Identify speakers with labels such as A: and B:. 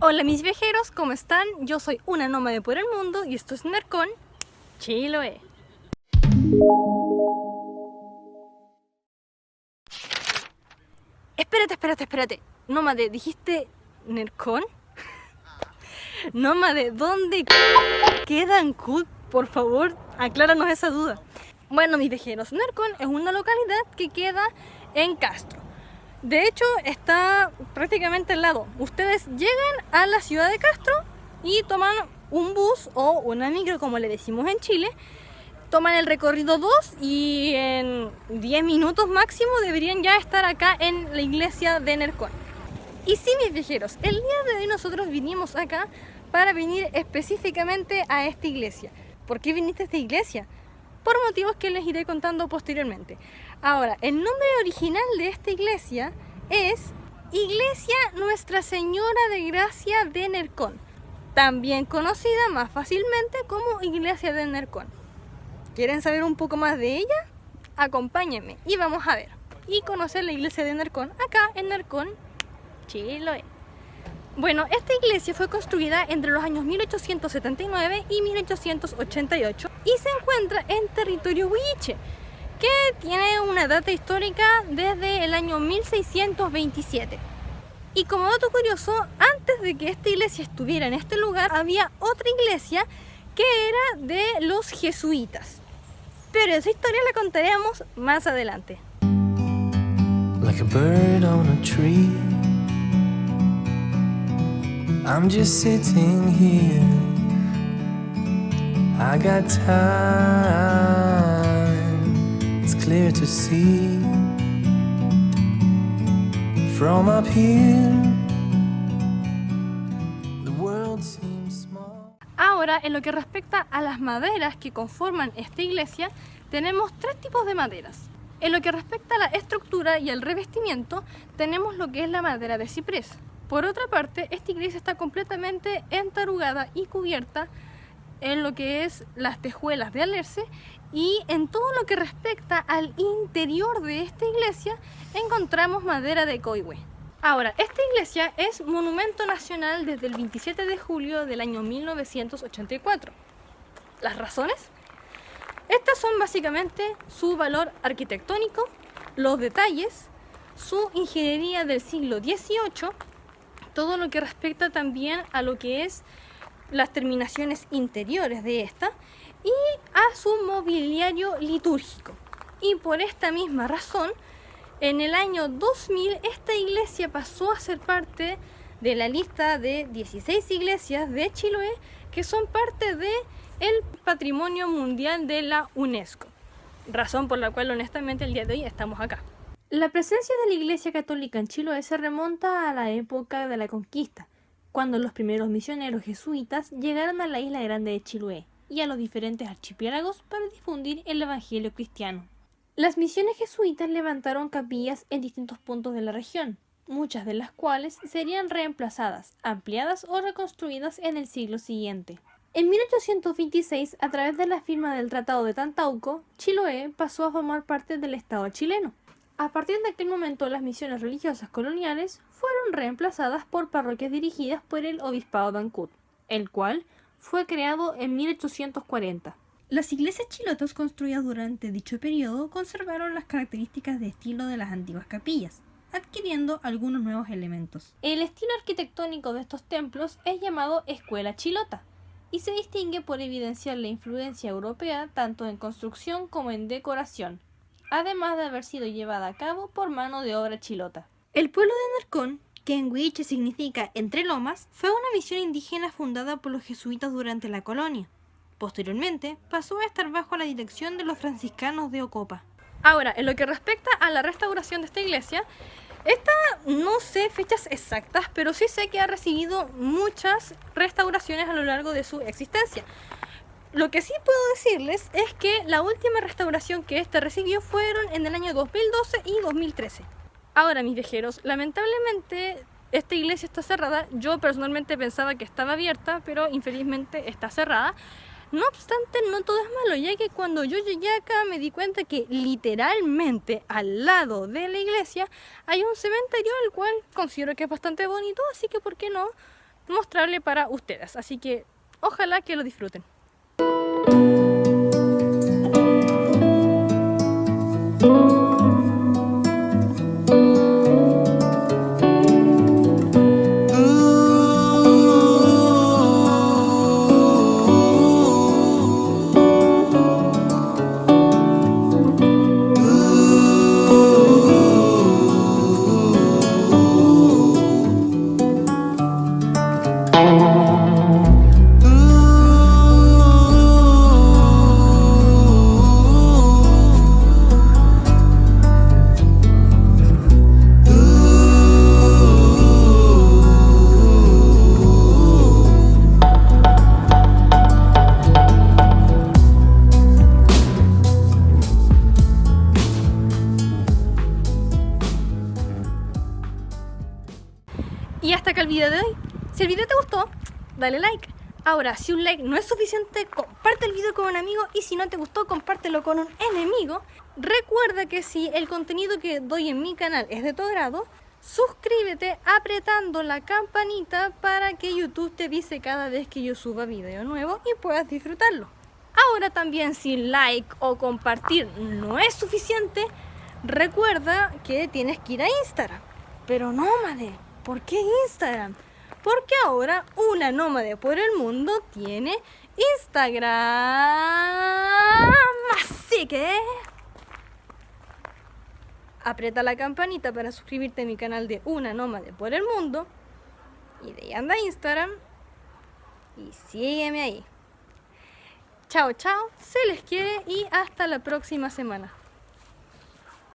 A: Hola mis viajeros, ¿cómo están? Yo soy una nómade por el mundo y esto es Nercon Chiloé. Espérate. Nómade, ¿dijiste Nercon? Nómade, ¿dónde queda Ancud? Por favor, acláranos esa duda. Bueno, mis viajeros, Nercon es una localidad que queda en Castro. De hecho, está prácticamente al lado. Ustedes llegan a la ciudad de Castro y toman un bus o una micro, como le decimos en Chile. Toman el recorrido 2 y en 10 minutos máximo deberían ya estar acá en la iglesia de Nercon. Y sí, mis viajeros, el día de hoy nosotros vinimos acá para venir específicamente a esta iglesia. ¿Por qué viniste a esta iglesia? Por motivos que les iré contando posteriormente. Ahora, el nombre original de esta iglesia es Iglesia Nuestra Señora de Gracia de Nercon, también conocida más fácilmente como Iglesia de Nercon. ¿Quieren saber un poco más de ella? Acompáñenme y vamos a ver y conocer la iglesia de Nercon acá en Nercon, Chiloé. Bueno, esta iglesia fue construida entre los años 1879 y 1888 y se encuentra en territorio huilliche, que tiene una data histórica desde el año 1627. Y como dato curioso, antes de que esta iglesia estuviera en este lugar, había otra iglesia que era de los jesuitas. Pero esa historia la contaremos más adelante.
B: Like a bird on a tree, I'm just sitting here. I got time, it's clear to see. From up here, the world seems small.
A: Ahora, en lo que respecta a las maderas que conforman esta iglesia, tenemos tres tipos de maderas. En lo que respecta a la estructura y al revestimiento, tenemos lo que es la madera de ciprés. Por otra parte, esta iglesia está completamente entarugada y cubierta en lo que es las tejuelas de alerce, y en todo lo que respecta al interior de esta iglesia encontramos madera de coihue. Ahora, esta iglesia es monumento nacional desde el 27 de julio del año 1984. ¿Las razones? Estas son básicamente su valor arquitectónico, los detalles, su ingeniería del siglo XVIII, todo lo que respecta también a lo que es las terminaciones interiores de esta y a su mobiliario litúrgico. Y por esta misma razón, en el año 2000 esta iglesia pasó a ser parte de la lista de 16 iglesias de Chiloé que son parte del Patrimonio Mundial de la UNESCO, razón por la cual honestamente el día de hoy estamos acá. La presencia de la Iglesia Católica en Chiloé se remonta a la época de la conquista, cuando los primeros misioneros jesuitas llegaron a la isla grande de Chiloé y a los diferentes archipiélagos para difundir el evangelio cristiano. Las misiones jesuitas levantaron capillas en distintos puntos de la región, muchas de las cuales serían reemplazadas, ampliadas o reconstruidas en el siglo siguiente. En 1826, a través de la firma del Tratado de Tantauco, Chiloé pasó a formar parte del Estado chileno. A partir de aquel momento, las misiones religiosas coloniales fueron reemplazadas por parroquias dirigidas por el Obispado de Ancud, el cual fue creado en 1840. Las iglesias chilotas construidas durante dicho periodo conservaron las características de estilo de las antiguas capillas, adquiriendo algunos nuevos elementos. El estilo arquitectónico de estos templos es llamado escuela chilota y se distingue por evidenciar la influencia europea tanto en construcción como en decoración, además de haber sido llevada a cabo por mano de obra chilota. El pueblo de Nercon, que en huilliche significa entre lomas, fue una misión indígena fundada por los jesuitas durante la colonia. Posteriormente, pasó a estar bajo la dirección de los franciscanos de Ocopa. Ahora, en lo que respecta a la restauración de esta iglesia, esta no sé fechas exactas, pero sí sé que ha recibido muchas restauraciones a lo largo de su existencia. Lo que sí puedo decirles es que la última restauración que esta recibió fueron en el año 2012 y 2013. Ahora, mis viajeros, lamentablemente esta iglesia está cerrada. Yo personalmente pensaba que estaba abierta, pero infelizmente está cerrada. No obstante, no todo es malo, ya que cuando yo llegué acá me di cuenta que literalmente al lado de la iglesia hay un cementerio, el cual considero que es bastante bonito, así que ¿por qué no mostrable para ustedes. Así que ojalá que lo disfruten. Y hasta acá el video de hoy. Si el video te gustó, dale like. Ahora, si un like no es suficiente, comparte el video con un amigo. Y si no te gustó, compártelo con un enemigo. Recuerda que si el contenido que doy en mi canal es de tu agrado, suscríbete apretando la campanita para que YouTube te avise cada vez que yo suba video nuevo y puedas disfrutarlo. Ahora también, si like o compartir no es suficiente, recuerda que tienes que ir a Instagram. Pero nómade, ¿por qué Instagram? Porque ahora una nómade por el mundo tiene Instagram. Así que aprieta la campanita para suscribirte a mi canal de Una Nómade por el Mundo. Y de ahí anda Instagram. Y sígueme ahí. Chao, chao. Se les quiere y hasta la próxima semana.